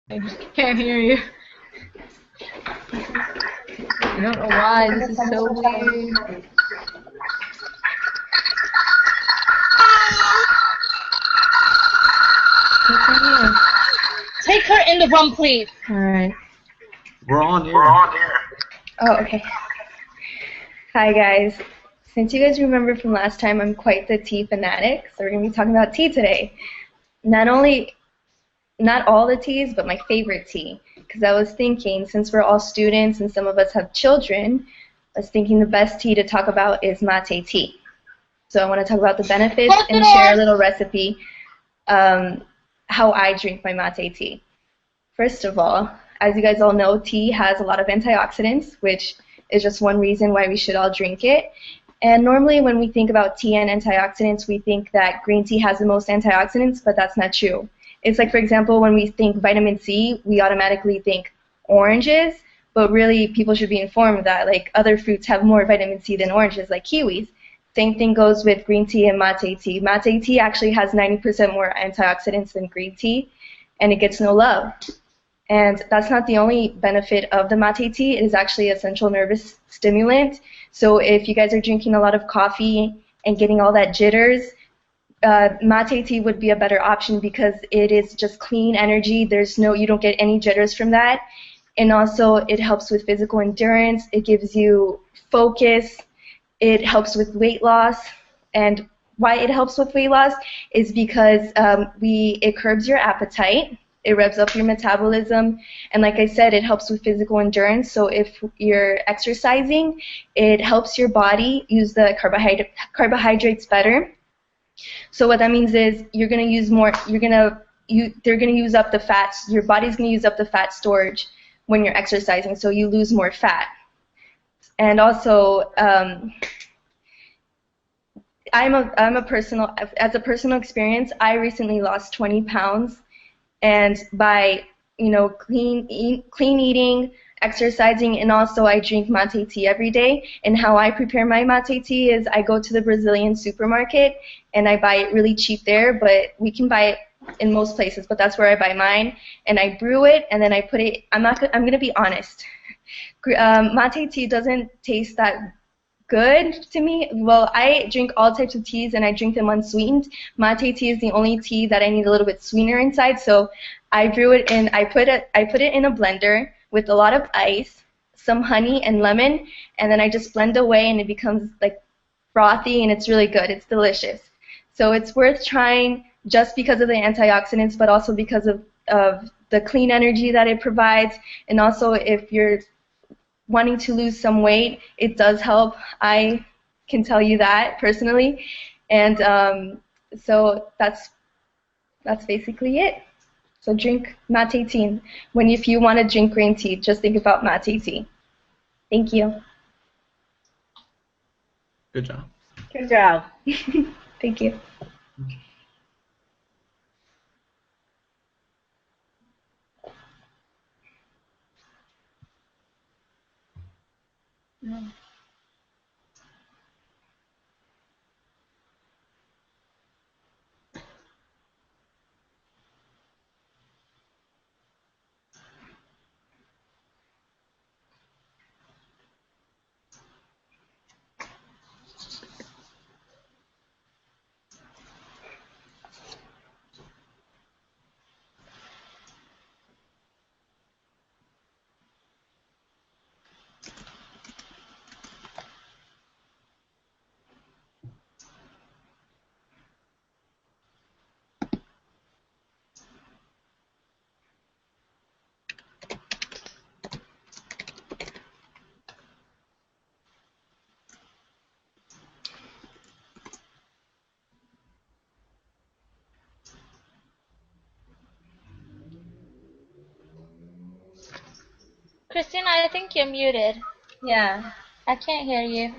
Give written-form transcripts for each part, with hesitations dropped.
I just can't hear you. I don't know why. This is so weird. What's in here? Take her in the room, please. All right. We're on air. Oh, okay. Hi, guys. Since you guys remember from last time, I'm quite the tea fanatic, so we're going to be talking about tea today. Not all the teas, but my favorite tea. Because I was thinking, since we're all students and some of us have children, I was thinking the best tea to talk about is mate tea. So I want to talk about the benefits and share a little recipe, how I drink my mate tea. First of all, as you guys all know, tea has a lot of antioxidants, which is just one reason why we should all drink it. And normally when we think about tea and antioxidants, we think that green tea has the most antioxidants, but that's not true. It's like, for example, when we think vitamin C, we automatically think oranges, but really people should be informed that like other fruits have more vitamin C than oranges, like kiwis. Same thing goes with green tea and mate tea. Mate tea actually has 90% more antioxidants than green tea, and it gets no love. And that's not the only benefit of the mate tea. It is actually a central nervous stimulant. So if you guys are drinking a lot of coffee and getting all that jitters, mate tea would be a better option because it is just clean energy. You don't get any jitters from that. And also it helps with physical endurance. It gives you focus. It helps with weight loss. And why it helps with weight loss is because it curbs your appetite. It revs up your metabolism, and like I said, it helps with physical endurance. So if you're exercising, it helps your body use the carbohydrates better. So what that means is you're gonna use more. They're gonna use up the fats. Your body's gonna use up the fat storage when you're exercising, so you lose more fat. And also, as a personal experience, I recently lost 20 pounds. And by clean eating, exercising, and also I drink mate tea every day. And how I prepare my mate tea is I go to the Brazilian supermarket and I buy it really cheap there, but we can buy it in most places, but that's where I buy mine. And I brew it and then I put it. I'm gonna be honest. Mate tea doesn't taste that good to me. Well, I drink all types of teas and I drink them unsweetened. Mate tea is the only tea that I need a little bit sweetener inside, so I brew it and I put it in a blender with a lot of ice, some honey and lemon, and then I just blend away and it becomes like frothy and it's really good. It's delicious. So it's worth trying just because of the antioxidants, but also because of the clean energy that it provides, and also if you're wanting to lose some weight, it does help. I can tell you that personally, and so that's basically it. So drink mate tea. If you want to drink green tea, just think about mate tea. Thank you. Good job. Good job. Thank you. Christina, I think you're muted. Yeah. I can't hear you.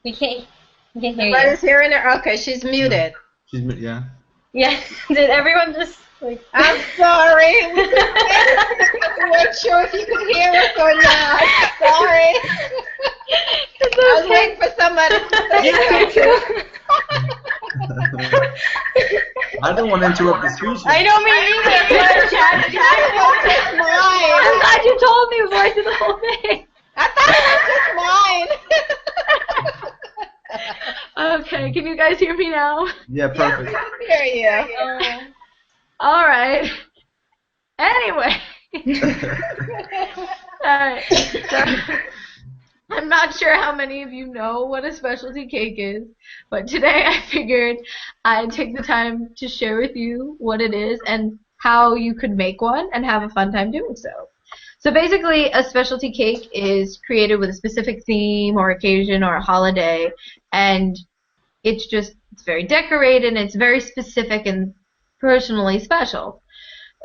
We can't hear you. Nobody's hearing her? Okay, she's muted. Yeah. Yeah. Did everyone just like? I'm sorry. We weren't sure if you could hear us or not. Sorry. I was waiting for somebody to say something. I don't want to interrupt the speech. I don't mean either. before I do the whole thing. I thought it was just mine. Okay, can you guys hear me now? Yeah, perfect. I hear you. All right. Anyway. Alright. So, I'm not sure how many of you know what a specialty cake is, but today I figured I'd take the time to share with you what it is and how you could make one and have a fun time doing so. So basically, a specialty cake is created with a specific theme or occasion or a holiday, and it's very decorated and it's very specific and personally special.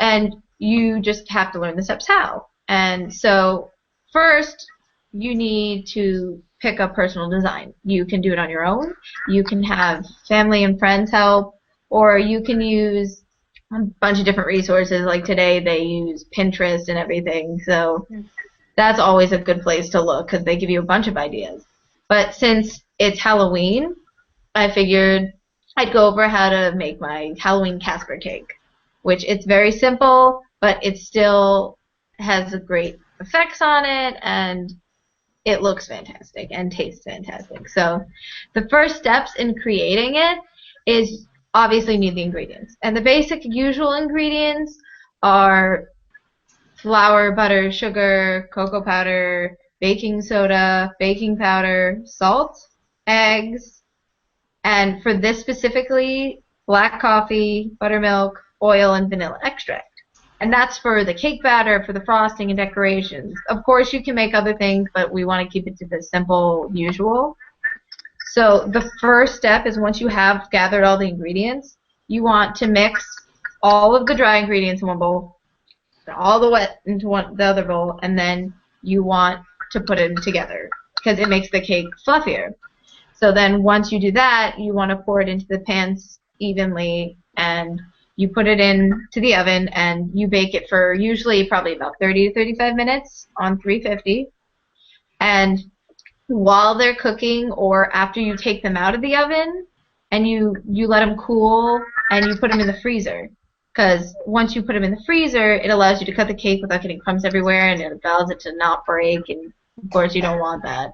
And you just have to learn the steps how. And so first, you need to pick a personal design. You can do it on your own. You can have family and friends help, or you can use a bunch of different resources. Like today, they use Pinterest and everything. So that's always a good place to look because they give you a bunch of ideas. But since it's Halloween, I figured I'd go over how to make my Halloween Casper cake, which it's very simple, but it still has great effects on it, and it looks fantastic and tastes fantastic. So the first steps in creating it is obviously you need the ingredients. And the basic usual ingredients are flour, butter, sugar, cocoa powder, baking soda, baking powder, salt, eggs, and for this specifically, black coffee, buttermilk, oil, and vanilla extract. And that's for the cake batter, for the frosting and decorations. Of course, you can make other things, but we want to keep it to the simple usual. So the first step is once you have gathered all the ingredients, you want to mix all of the dry ingredients in one bowl, all the wet into the other bowl, and then you want to put them together because it makes the cake fluffier. So then once you do that, you want to pour it into the pans evenly, and you put it into the oven, and you bake it for usually probably about 30 to 35 minutes on 350. And while they're cooking, or after you take them out of the oven, and you let them cool, and you put them in the freezer. Because once you put them in the freezer, it allows you to cut the cake without getting crumbs everywhere, and it allows it to not break, and of course you don't want that.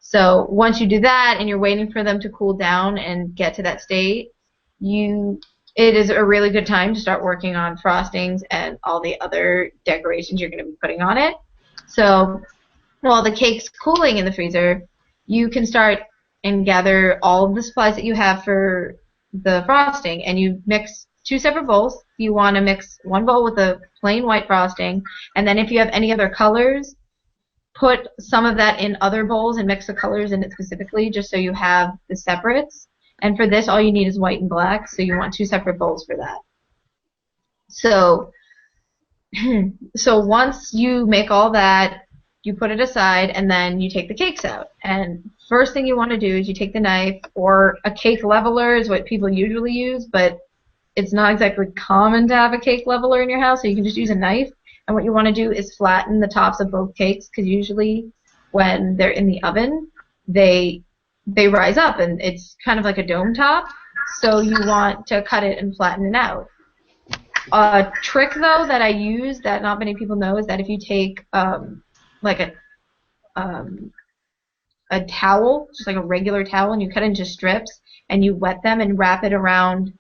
So once you do that, and you're waiting for them to cool down and get to that state, it is a really good time to start working on frostings and all the other decorations you're going to be putting on it. So while the cake's cooling in the freezer, you can start and gather all of the supplies that you have for the frosting, and you mix two separate bowls. You want to mix one bowl with a plain white frosting, and then if you have any other colors, put some of that in other bowls and mix the colors in it specifically just so you have the separates. And for this, all you need is white and black, so you want two separate bowls for that. So once you make all that, you put it aside, and then you take the cakes out. And first thing you want to do is you take the knife, or a cake leveler is what people usually use, but it's not exactly common to have a cake leveler in your house, so you can just use a knife. And what you want to do is flatten the tops of both cakes, because usually when they're in the oven, they rise up, and it's kind of like a dome top, so you want to cut it and flatten it out. A trick, though, that I use that not many people know is that if you take like a towel, just like a regular towel, and you cut into strips, and you wet them and wrap it around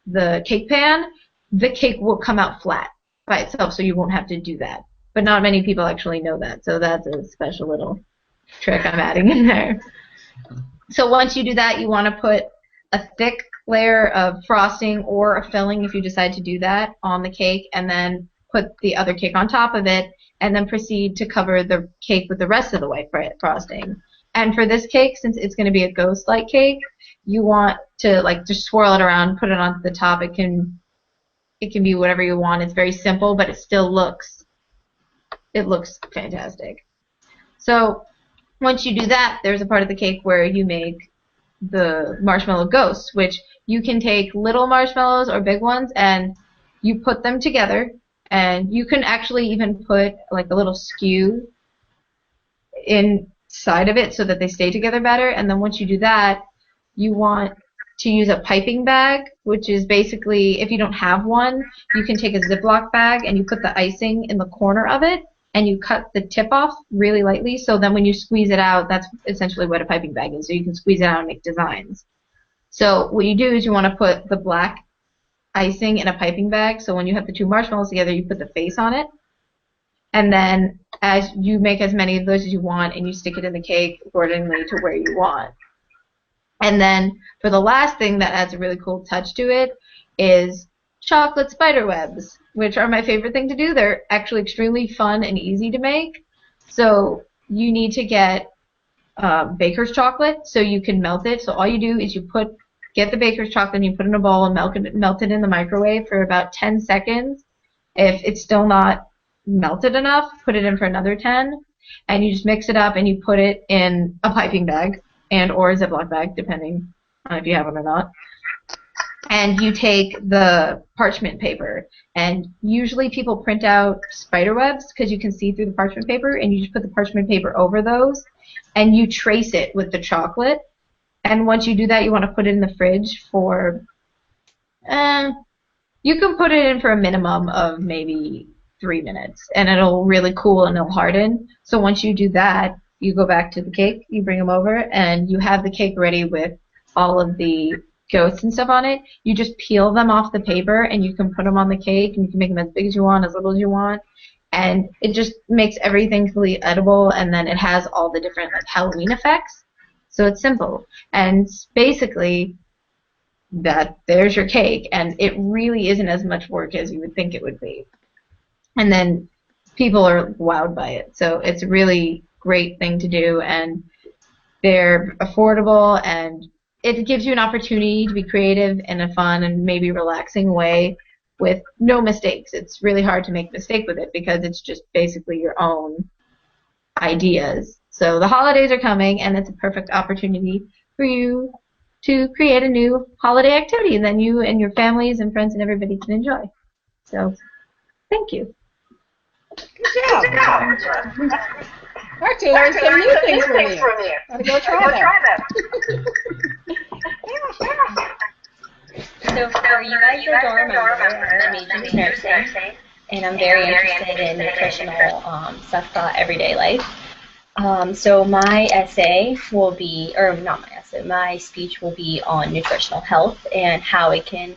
the cake pan, the cake will come out flat by itself, so you won't have to do that. But not many people actually know that, so that's a special little trick I'm adding in there. So once you do that, you want to put a thick layer of frosting or a filling, if you decide to do that, on the cake, and then put the other cake on top of it, and then proceed to cover the cake with the rest of the white frosting. And for this cake, since it's going to be a ghost-like cake, you want to just swirl it around, put it on the top. It can be whatever you want. It's very simple, but it still looks fantastic. So once you do that, there's a part of the cake where you make the marshmallow ghosts, which you can take little marshmallows or big ones, and you put them together, and you can actually even put like a little skew inside of it so that they stay together better. And then once you do that, you want to use a piping bag, which is basically, if you don't have one, you can take a Ziploc bag and you put the icing in the corner of it, and you cut the tip off really lightly, so then when you squeeze it out, that's essentially what a piping bag is, so you can squeeze it out and make designs. So what you do is you want to put the black icing in a piping bag, so when you have the two marshmallows together, you put the face on it, and then as you make as many of those as you want, and you stick it in the cake accordingly to where you want. And then for the last thing that adds a really cool touch to it is chocolate spider webs, which are my favorite thing to do. They're actually extremely fun and easy to make. So you need to get baker's chocolate so you can melt it. So all you do is you get the baker's chocolate and you put it in a bowl and melt it in the microwave for about 10 seconds. If it's still not melted enough, put it in for another 10, and you just mix it up and you put it in a piping bag and or a Ziploc bag, depending on if you have one or not. And you take the parchment paper, and usually people print out spider webs because you can see through the parchment paper, and you just put the parchment paper over those, and you trace it with the chocolate. And once you do that, you want to put it in the fridge for, you can put it in for a minimum of maybe 3 minutes, and it'll really cool and it'll harden. So once you do that, you go back to the cake, you bring them over, and you have the cake ready with all of the ghosts and stuff on it. You just peel them off the paper, and you can put them on the cake, and you can make them as big as you want, as little as you want, and it just makes everything fully edible, and then it has all the different like Halloween effects. So it's simple, and basically there's your cake, and it really isn't as much work as you would think it would be. And then people are wowed by it, so it's a really great thing to do, and they're affordable, and it gives you an opportunity to be creative in a fun and maybe relaxing way with no mistakes. It's really hard to make a mistake with it because it's just basically your own ideas. So the holidays are coming, and it's a perfect opportunity for you to create a new holiday activity that you and your families and friends and everybody can enjoy. So thank you. Good job. Actually, learned some new things from you. Gotta go try them. So for you guys that don't remember, I'm majoring in nursing, and I'm very interested in nutritional stuff about everyday life. So my essay will be, or not my essay, my speech will be on nutritional health and how it can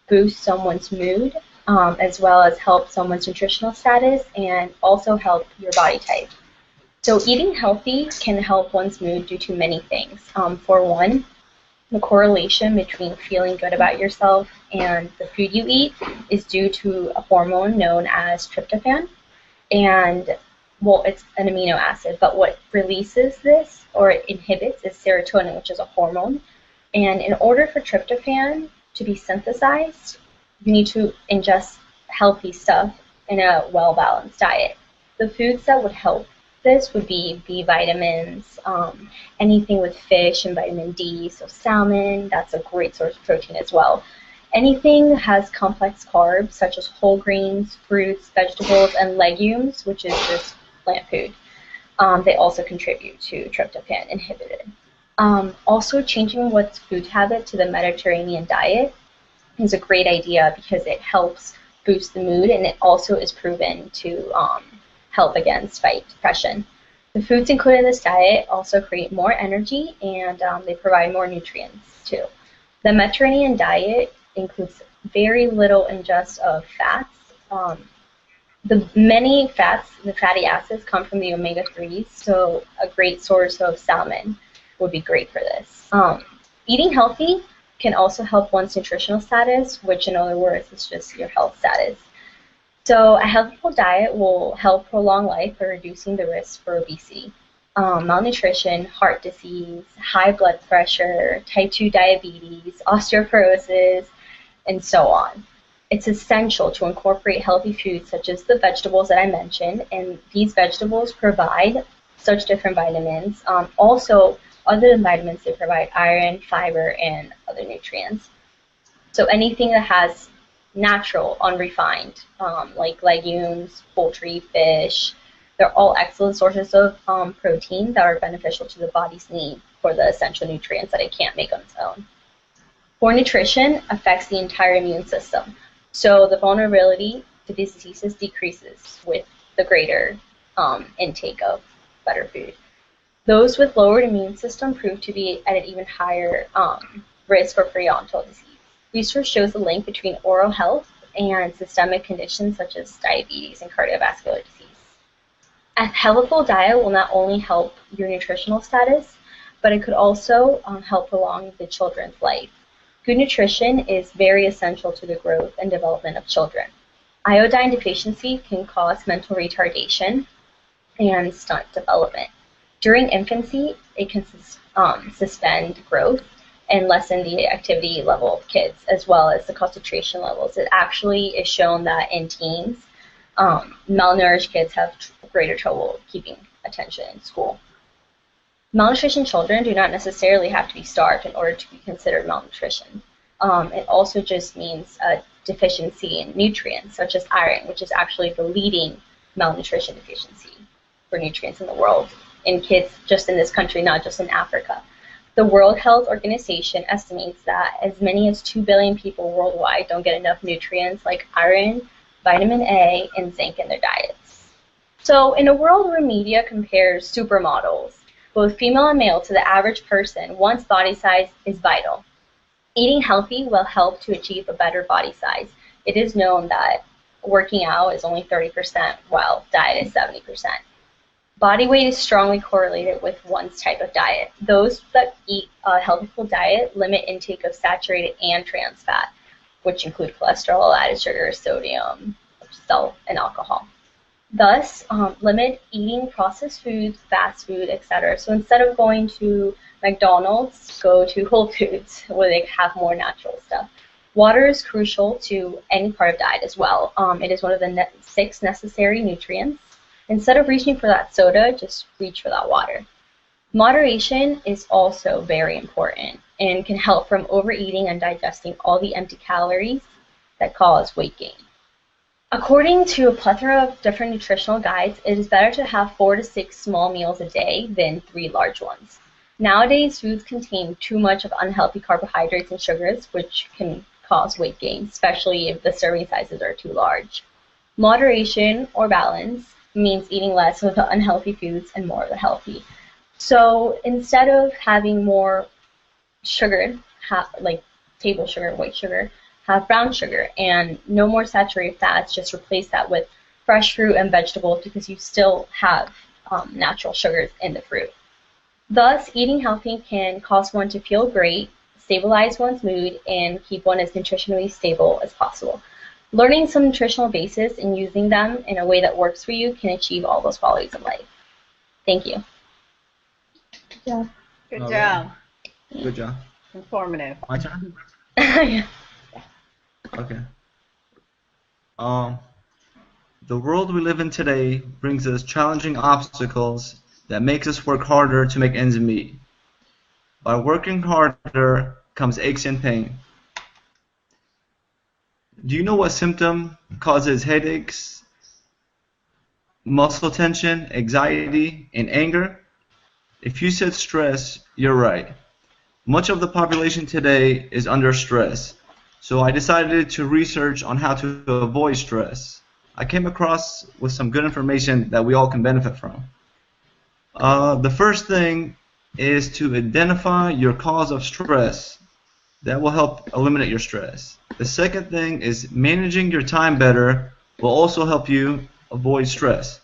boost someone's mood, as well as help someone's nutritional status and also help your body type. So eating healthy can help one's mood due to many things. For one, the correlation between feeling good about yourself and the food you eat is due to a hormone known as tryptophan. And, well, it's an amino acid, but what releases this or inhibits is serotonin, which is a hormone. And in order for tryptophan to be synthesized, you need to ingest healthy stuff in a well-balanced diet. The foods that would help this would be B vitamins, anything with fish and vitamin D, so salmon, that's a great source of protein as well. Anything that has complex carbs, such as whole grains, fruits, vegetables, and legumes, which is just plant food, they also contribute to tryptophan inhibited. Also, changing one's food habit to the Mediterranean diet is a great idea because it helps boost the mood, and it also is proven to help fight depression. The foods included in this diet also create more energy, and they provide more nutrients too. The Mediterranean diet includes very little ingest of fats. The many fats, the fatty acids, come from the omega-3s, so a great source of salmon would be great for this. Eating healthy can also help one's nutritional status, which in other words is just your health status. So a healthful diet will help prolong life by reducing the risk for obesity, malnutrition, heart disease, high blood pressure, type 2 diabetes, osteoporosis, and so on. It's essential to incorporate healthy foods such as the vegetables that I mentioned, and these vegetables provide such different vitamins. Also, other than vitamins, they provide iron, fiber, and other nutrients. So anything that has natural, unrefined, like legumes, poultry, fish, they're all excellent sources of protein that are beneficial to the body's need for the essential nutrients that it can't make on its own. Poor nutrition affects the entire immune system, so the vulnerability to diseases decreases with the greater intake of better food. Those with lowered immune system prove to be at an even higher risk for periodontal disease. Research shows a link between oral health and systemic conditions such as diabetes and cardiovascular disease. A healthful diet will not only help your nutritional status, but it could also help prolong the children's life. Good nutrition is very essential to the growth and development of children. Iodine deficiency can cause mental retardation and stunt development. During infancy, it can suspend growth and lessen the activity level of kids, as well as the concentration levels. It actually is shown that in teens, malnourished kids have greater trouble keeping attention in school. Malnutrition children do not necessarily have to be starved in order to be considered malnutrition. It also just means a deficiency in nutrients, such as iron, which is actually the leading malnutrition deficiency for nutrients in the world, in kids just in this country, not just in Africa. The World Health Organization estimates that as many as 2 billion people worldwide don't get enough nutrients like iron, vitamin A, and zinc in their diets. So in a world where media compares supermodels, both female and male, to the average person, one's body size is vital. Eating healthy will help to achieve a better body size. It is known that working out is only 30%, while diet is 70%. Body weight is strongly correlated with one's type of diet. Those that eat a healthful diet limit intake of saturated and trans fat, which include cholesterol, added sugar, sodium, salt, and alcohol. Thus, limit eating processed foods, fast food, etc. So instead of going to McDonald's, go to Whole Foods, where they have more natural stuff. Water is crucial to any part of diet as well. It is one of the 6 necessary nutrients. Instead of reaching for that soda, just reach for that water. Moderation is also very important and can help from overeating and digesting all the empty calories that cause weight gain. According to a plethora of different nutritional guides, it is better to have 4 to 6 small meals a day than 3 large ones. Nowadays, foods contain too much of unhealthy carbohydrates and sugars, which can cause weight gain, especially if the serving sizes are too large. Moderation or balance means eating less of the unhealthy foods and more of the healthy. So instead of having more sugar, like table sugar, white sugar, have brown sugar, and no more saturated fats. Just replace that with fresh fruit and vegetables because you still have natural sugars in the fruit. Thus, eating healthy can cause one to feel great, stabilize one's mood, and keep one as nutritionally stable as possible. Learning some nutritional bases and using them in a way that works for you can achieve all those qualities of life. Thank you. Good All job. Good job. Informative. My turn? Yeah. Okay. The world we live in today brings us challenging obstacles that makes us work harder to make ends meet. By working harder comes aches and pain. Do you know what symptom causes headaches, muscle tension, anxiety, and anger? If you said stress, you're right. Much of the population today is under stress, so I decided to research on how to avoid stress. I came across with some good information that we all can benefit from. The first thing is to identify your cause of stress. That will help eliminate your stress. The second thing is managing your time better will also help you avoid stress.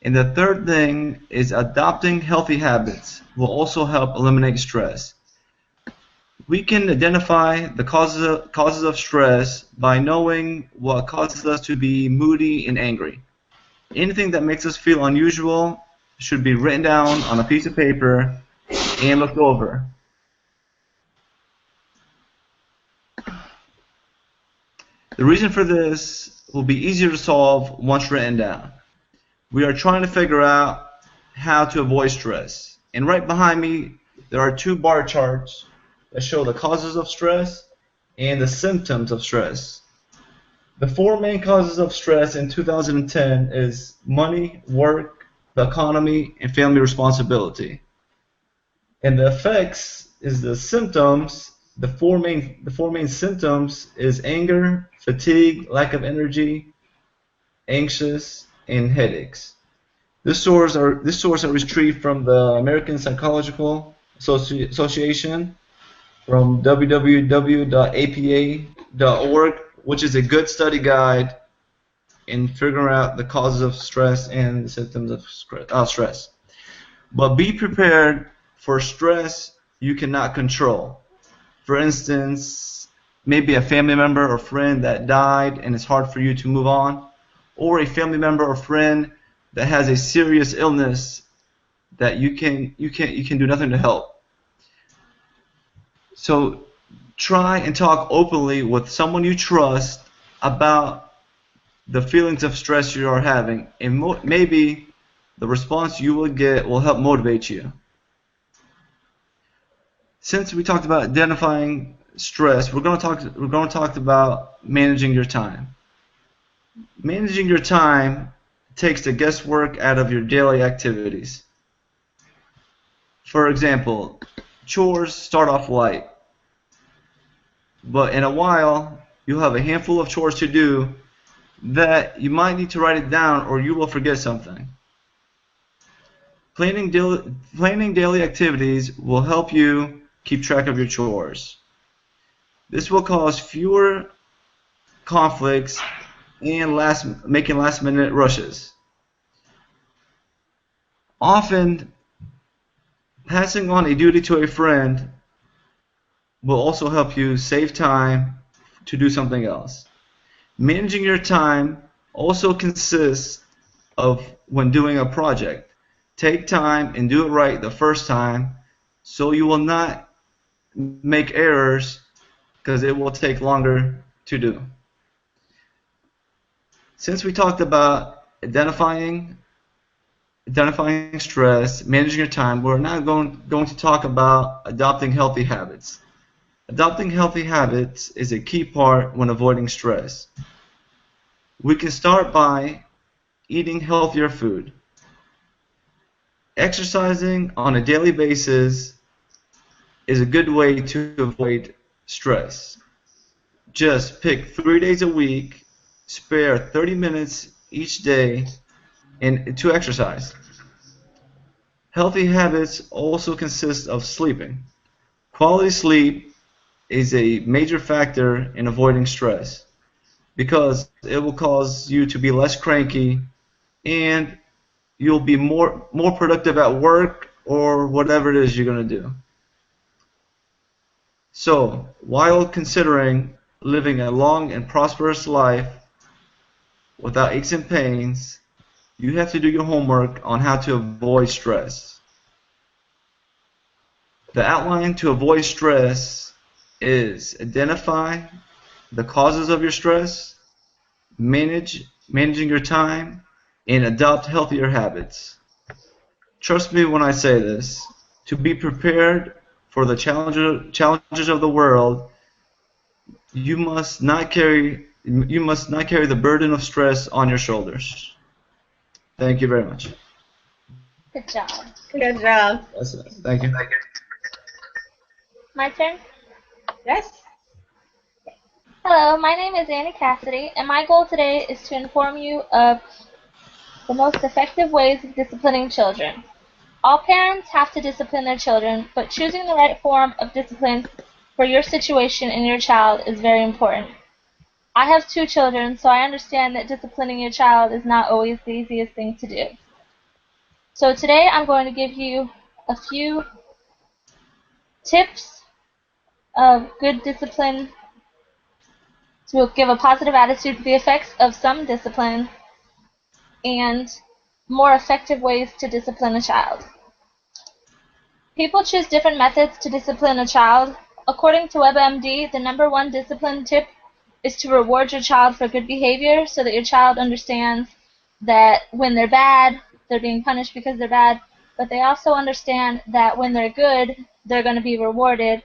And the third thing is adopting healthy habits will also help eliminate stress. We can identify the causes of stress by knowing what causes us to be moody and angry. Anything that makes us feel unusual should be written down on a piece of paper and looked over. The reason for this will be easier to solve once written down. We are trying to figure out how to avoid stress. And right behind me, there are 2 bar charts that show the causes of stress and the symptoms of stress. The 4 main causes of stress in 2010 is money, work, the economy, and family responsibility. And the effects is the symptoms. The four main symptoms is anger, fatigue, lack of energy, anxious, and headaches. This source are retrieved from the American Psychological Association, from www.apa.org, which is a good study guide in figuring out the causes of stress and the symptoms of stress. But be prepared for stress you cannot control. For instance, maybe a family member or friend that died and it's hard for you to move on, or a family member or friend that has a serious illness that you can do nothing to help. So try and talk openly with someone you trust about the feelings of stress you are having, and maybe the response you will get will help motivate you. Since we talked about identifying stress, we're going to talk about managing your time. Managing your time takes the guesswork out of your daily activities. For example, chores start off light, but in a while you'll have a handful of chores to do that you might need to write it down or you will forget something. Planning daily activities will help you keep track of your chores. This will cause fewer conflicts and making last-minute rushes. Often, passing on a duty to a friend will also help you save time to do something else. Managing your time also consists of when doing a project. Take time and do it right the first time so you will not make errors because it will take longer to do. Since we talked about identifying stress, managing your time, we're now going to talk about adopting healthy habits. Adopting healthy habits is a key part when avoiding stress. We can start by eating healthier food. Exercising on a daily basis is a good way to avoid stress. Just pick 3 days a week, spare 30 minutes each day to exercise. Healthy habits also consist of sleeping. Quality sleep is a major factor in avoiding stress because it will cause you to be less cranky and you'll be more productive at work or whatever it is you're going to do. So, while considering living a long and prosperous life without aches and pains, you have to do your homework on how to avoid stress. The outline to avoid stress is identify the causes of your stress, managing your time, and adopt healthier habits. Trust me when I say this. To be prepared for the challenges of the world, you must not carry the burden of stress on your shoulders. Thank you very much. Good job. Good job. That's it. Thank you. My turn? Yes? Hello, my name is Annie Cassidy, and my goal today is to inform you of the most effective ways of disciplining children. All parents have to discipline their children, but choosing the right form of discipline for your situation and your child is very important. I have 2 children, so I understand that disciplining your child is not always the easiest thing to do. So today I'm going to give you a few tips of good discipline to give a positive attitude to the effects of some discipline and more effective ways to discipline a child. People choose different methods to discipline a child. According to WebMD, the #1 discipline tip is to reward your child for good behavior so that your child understands that when they're bad, they're being punished because they're bad, but they also understand that when they're good, they're going to be rewarded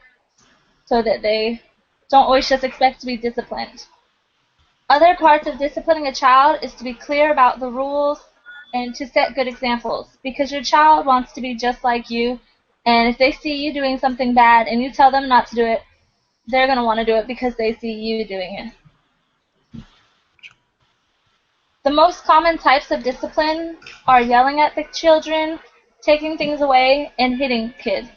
so that they don't always just expect to be disciplined. Other parts of disciplining a child is to be clear about the rules and to set good examples, because your child wants to be just like you, and if they see you doing something bad and you tell them not to do it, they're going to want to do it because they see you doing it. The most common types of discipline are yelling at the children, taking things away, and hitting kids.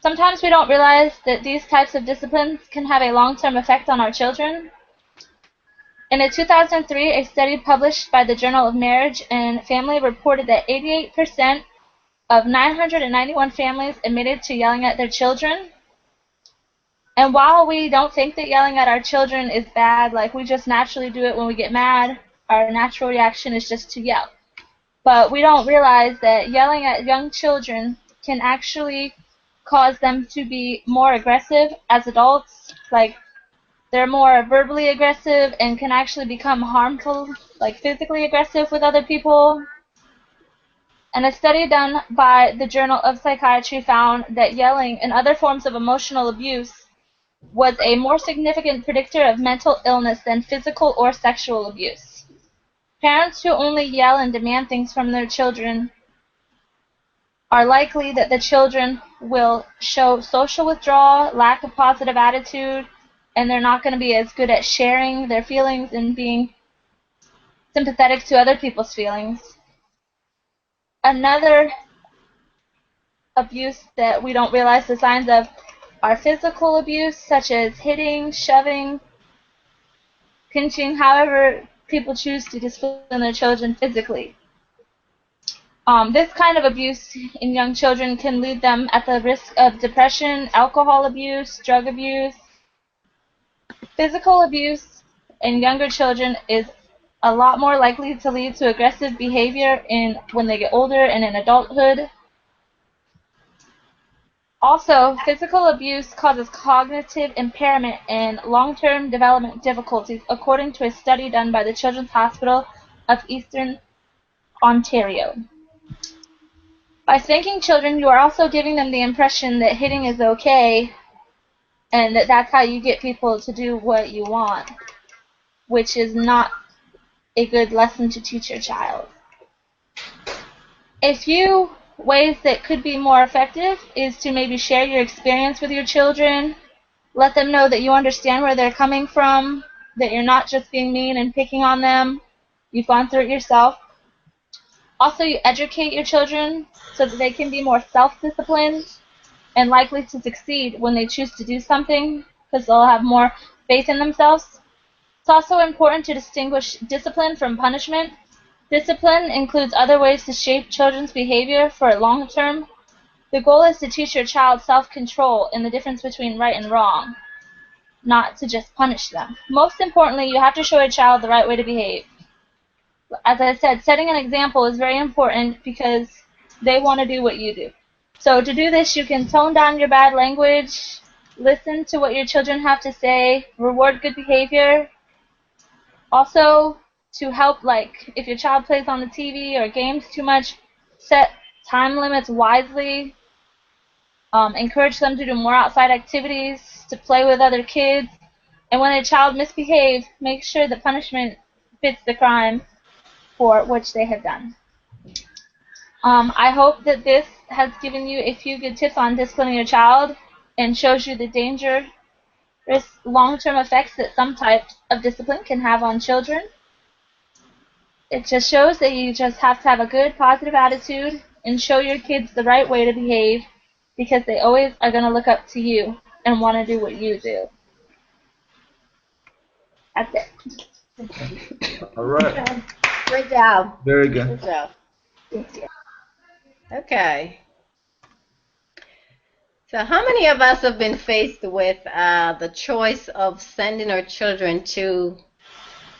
Sometimes we don't realize that these types of disciplines can have a long-term effect on our children. In a 2003, a study published by the Journal of Marriage and Family reported that 88% of 991 families admitted to yelling at their children. And while we don't think that yelling at our children is bad, like we just naturally do it when we get mad, our natural reaction is just to yell. But we don't realize that yelling at young children can actually cause them to be more aggressive as adults. Like, they're more verbally aggressive and can actually become harmful, like physically aggressive with other people. And a study done by the Journal of Psychiatry found that yelling and other forms of emotional abuse was a more significant predictor of mental illness than physical or sexual abuse. Parents who only yell and demand things from their children are likely that the children will show social withdrawal, lack of positive attitude, and they're not going to be as good at sharing their feelings and being sympathetic to other people's feelings. Another abuse that we don't realize the signs of are physical abuse, such as hitting, shoving, pinching, however people choose to discipline their children physically. This kind of abuse in young children can lead them at the risk of depression, alcohol abuse, drug abuse. Physical abuse in younger children is a lot more likely to lead to aggressive behavior when they get older and in adulthood. Also, physical abuse causes cognitive impairment and long-term development difficulties, according to a study done by the Children's Hospital of Eastern Ontario. By spanking children, you are also giving them the impression that hitting is okay and that that's how you get people to do what you want, which is not a good lesson to teach your child. A few ways that could be more effective is to maybe share your experience with your children, let them know that you understand where they're coming from, that you're not just being mean and picking on them, you've gone through it yourself. Also, you educate your children so that they can be more self-disciplined and likely to succeed when they choose to do something because they'll have more faith in themselves. It's also important to distinguish discipline from punishment. Discipline includes other ways to shape children's behavior for long term. The goal is to teach your child self-control and the difference between right and wrong, not to just punish them. Most importantly, you have to show a child the right way to behave. As I said, setting an example is very important because they want to do what you do. So to do this, you can tone down your bad language, listen to what your children have to say, reward good behavior. Also, to help, like, if your child plays on the TV or games too much, set time limits wisely. Encourage them to do more outside activities, to play with other kids. And when a child misbehaves, make sure the punishment fits the crime for which they have done. I hope that this has given you a few good tips on disciplining your child and shows you the dangerous long-term effects that some types of discipline can have on children. It just shows that you just have to have a good, positive attitude and show your kids the right way to behave because they always are going to look up to you and want to do what you do. That's it. All right. Great job. Very good. Good job. Okay. So how many of us have been faced with the choice of sending our children to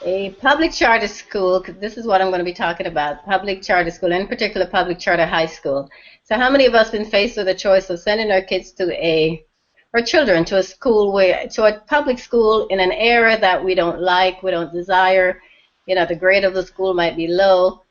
a public charter school? 'Cause this is what I'm going to be talking about, public charter school, in particular public charter high school. So how many of us have been faced with the choice of sending our kids to our children to a school to a public school in an area that we don't like, we don't desire? You know, the grade of the school might be low,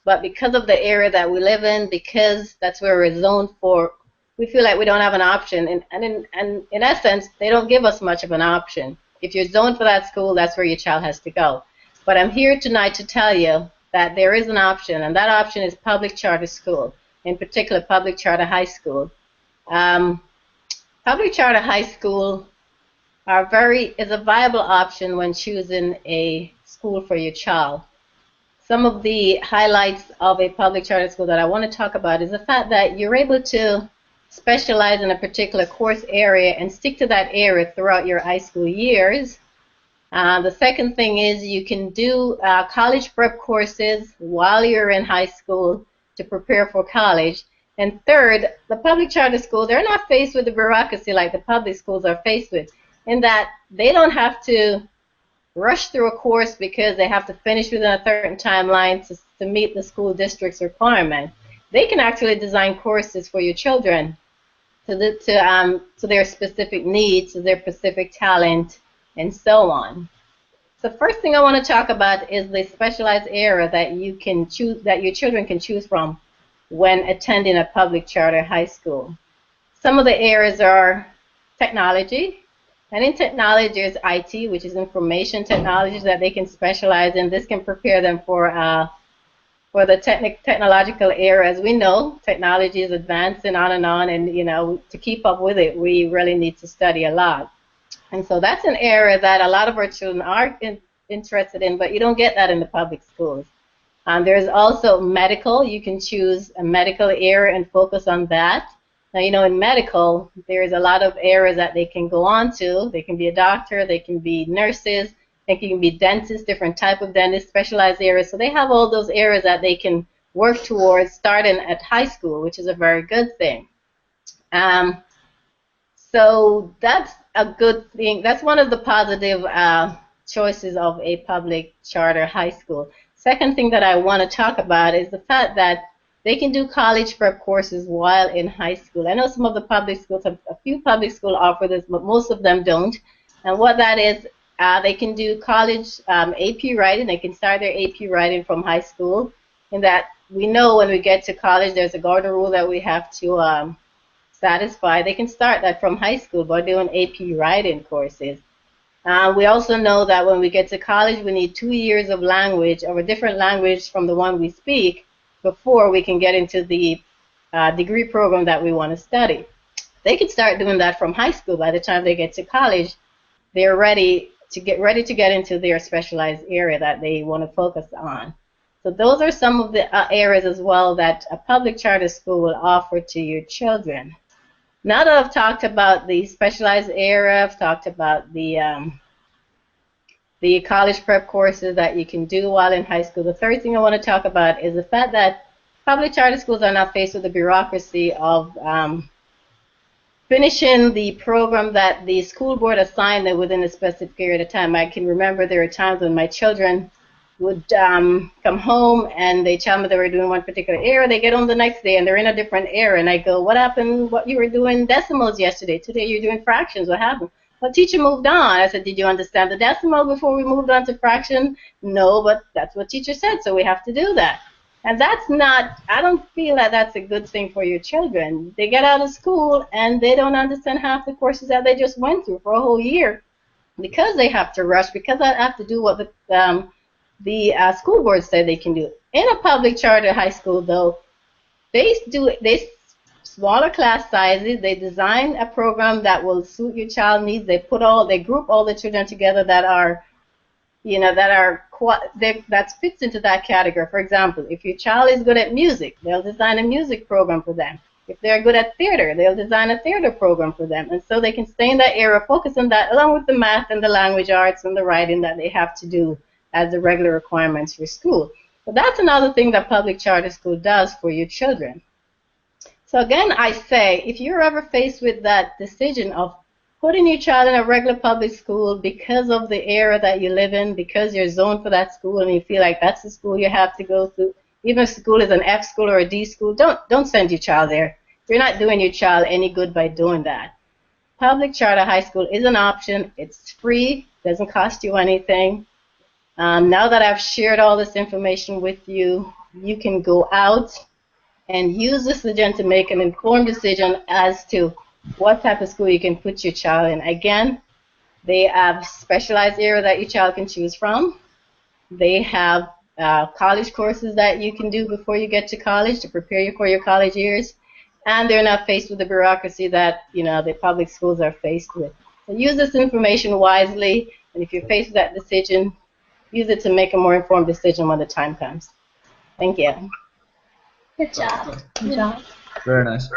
but because of the area that we live in, because that's where we're zoned for, we feel like we don't have an option. And in essence, they don't give us much of an option. If you're zoned for that school, that's where your child has to go. But I'm here tonight to tell you that there is an option, and that option is public charter school, in particular public charter high school. Public charter high school is a viable option when choosing a school for your child. some of the highlights of a public charter school that I want to talk about is the fact that you're able to specialize in a particular course area and stick to that area throughout your high school years. The second thing is you can do college prep courses while you're in high school to prepare for college. And third, the public charter school, they're not faced with the bureaucracy like the public schools are faced with, in that they don't have to rush through a course because they have to finish within a certain timeline to meet the school district's requirement. They can actually design courses for your children to their specific needs, to their specific talent, and so on. The first thing I want to talk about is the specialized area that you can choose, that your children can choose from when attending a public charter high school. Some of the areas are technology, and in technology is IT, which is information technology that they can specialize in. This can prepare them for the technological era. As we know, technology is advancing on, and you know, to keep up with it, we really need to study a lot. And so that's an area that a lot of our children are interested in, but you don't get that in the public schools. There's also medical. You can choose a medical area and focus on that. Now, you know, in medical, there's a lot of areas that they can go on to. They can be a doctor, they can be nurses, they can be dentists, different type of dentists, specialized areas. So they have all those areas that they can work towards starting at high school, which is a very good thing. So that's a good thing. That's one of the positive choices of a public charter high school. Second thing that I want to talk about is the fact that they can do college prep courses while in high school. I know some of the public schools, a few public schools offer this, but most of them don't. And what that is, they can do college AP writing. They can start their AP writing from high school. In that we know when we get to college, there's a golden rule that we have to satisfy. They can start that from high school by doing AP writing courses. We also know that when we get to college, we need 2 years of language, of a different language from the one we speak, before we can get into the degree program that we want to study. They can start doing that from high school. By the time they get to college, they're ready to get into their specialized area that they want to focus on. So those are some of the areas as well that a public charter school will offer to your children. Now that I've talked about the specialized area, I've talked about the college prep courses that you can do while in high school, the third thing I want to talk about is the fact that public charter schools are not faced with the bureaucracy of finishing the program that the school board assigned them within a specific period of time. I can remember there were times when my children would come home and they tell me they were doing one particular area. They get home the next day and they're in a different area. And I go, what happened? What you were doing decimals yesterday. Today you're doing fractions. What happened? Well, teacher moved on. I said, did you understand the decimal before we moved on to fraction? No, but that's what teacher said, so we have to do that. And that's not, I don't feel that that's a good thing for your children. They get out of school and they don't understand half the courses that they just went through for a whole year because they have to rush, because I have to do what the school board said they can do. In a public charter high school, though, they smaller class sizes. They design a program that will suit your child needs. They group all the children together that fits into that category. For example, if your child is good at music, they'll design a music program for them. If they're good at theater, they'll design a theater program for them. And so they can stay in that area, focus on that, along with the math and the language arts and the writing that they have to do as the regular requirements for school. But that's another thing that public charter school does for your children. So again, I say, if you're ever faced with that decision of putting your child in a regular public school because of the area that you live in, because you're zoned for that school and you feel like that's the school you have to go to, even if school is an F school or a D school, don't send your child there. You're not doing your child any good by doing that. Public charter high school is an option. It's free, doesn't cost you anything. Now that I've shared all this information with you, you can go out and use this again to make an informed decision as to what type of school you can put your child in. Again, they have specialized area that your child can choose from. They have college courses that you can do before you get to college to prepare you for your college years. And they're not faced with the bureaucracy that, the public schools are faced with. So use this information wisely, and if you're faced with that decision, use it to make a more informed decision when the time comes. Thank you. Good job. Good job. Very nice.